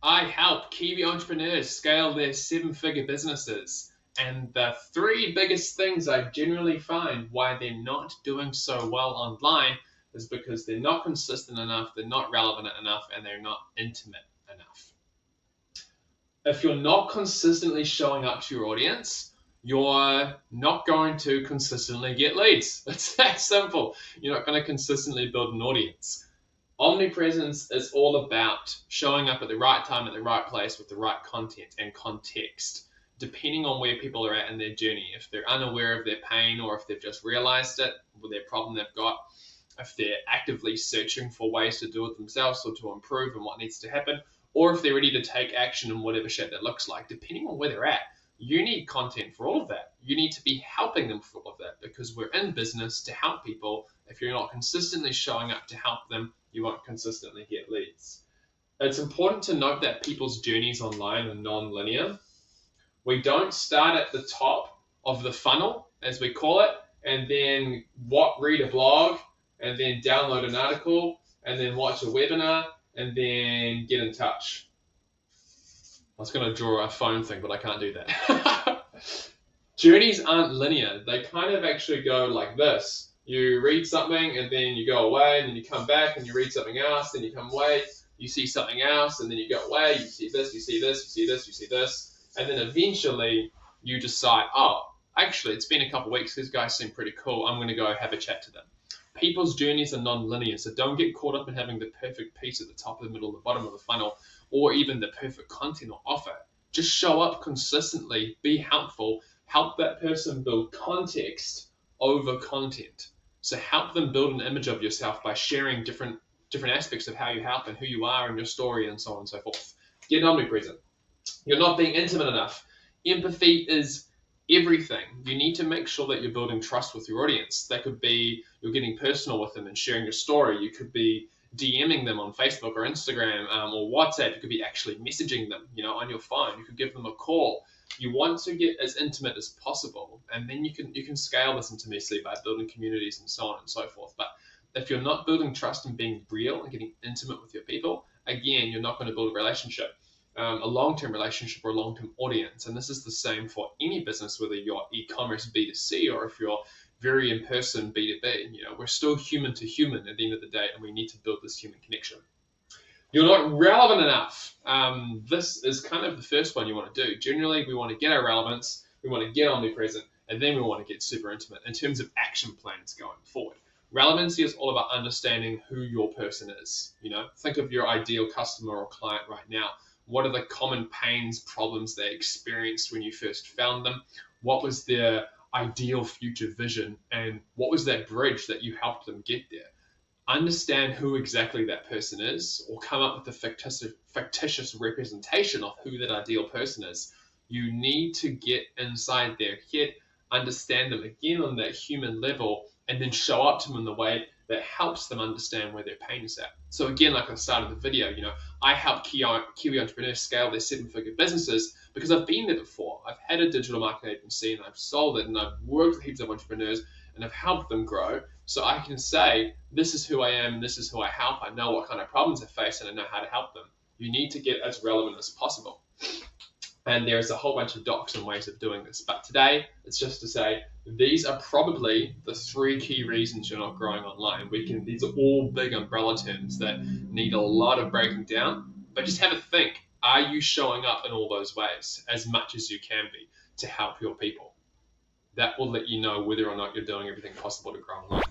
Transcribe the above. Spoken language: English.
I help Kiwi entrepreneurs scale their seven-figure businesses. And the three biggest things I generally find why they're not doing so well online is because they're not consistent enough, they're not relevant enough, and they're not intimate enough. If you're not consistently showing up to your audience, you're not going to consistently get leads. It's that simple. You're not going to consistently build an audience. Omnipresence is all about showing up at the right time, at the right place, with the right content and context, depending on where people are at in their journey. If they're unaware of their pain, or if they've just realized it with their problem they've got, if they're actively searching for ways to do it themselves or to improve and what needs to happen, or if they're ready to take action in whatever shape that looks like, depending on where they're at, you need content for all of that. You need to be helping them for all of that, because we're in business to help people. If you're not consistently showing up to help them, you won't consistently get leads. It's important to note that people's journeys online are non-linear. We don't start at the top of the funnel, as we call it, and then read a blog, and then download an article, and then watch a webinar, and then get in touch. I was going to draw a phone thing, but I can't do that. Journeys aren't linear. They kind of actually go like this. You read something, and then you go away, and then you come back, and you read something else, then you come away, you see something else, and then you go away, you see this, you see this, you see this, you see this, and then eventually you decide, oh, actually, it's been a couple of weeks, these guys seem pretty cool, I'm going to go have a chat to them. People's journeys are non-linear, so don't get caught up in having the perfect piece at the top, the middle, the bottom of the funnel, or even the perfect content or offer. Just show up consistently, be helpful, help that person build context over content. So help them build an image of yourself by sharing different aspects of how you help and who you are and your story and so on and so forth. Get omnipresent. You're not being intimate enough. Empathy is everything. You need to make sure that you're building trust with your audience. That could be you're getting personal with them and sharing your story. You could be DMing them on Facebook or Instagram or WhatsApp. You could be actually messaging them, on your phone. You could give them a call. You want to get as intimate as possible, and then you can scale this intimacy by building communities and so on and so forth. But if you're not building trust and being real and getting intimate with your people, again, you're not going to build a relationship. A long-term relationship or a long-term audience. And this is the same for any business, whether you're e-commerce B2C or if you're very in-person B2B. We're still human to human at the end of the day, and we need to build this human connection. You're not relevant enough. This is kind of the first one you want to do. Generally, we want to get our relevance, we want to get omnipresent, and then we want to get super intimate in terms of action plans going forward. Relevancy is all about understanding who your person is. Think of your ideal customer or client right now. What are the common pains, problems they experienced when you first found them? What was their ideal future vision? And what was that bridge that you helped them get there? Understand who exactly that person is, or come up with a fictitious representation of who that ideal person is. You need to get inside their head, understand them again on that human level, and then show up to them in the way that helps them understand where their pain is at. So again, like I started the video, I help Kiwi entrepreneurs scale their seven-figure businesses because I've been there before. I've had a digital marketing agency and I've sold it, and I've worked with heaps of entrepreneurs and I've helped them grow. So I can say, this is who I am, this is who I help, I know what kind of problems I face, and I know how to help them. You need to get as relevant as possible. And there's a whole bunch of docs and ways of doing this. But today, it's just to say, these are probably the three key reasons you're not growing online. These are all big umbrella terms that need a lot of breaking down. But just have a think. Are you showing up in all those ways as much as you can be to help your people? That will let you know whether or not you're doing everything possible to grow online.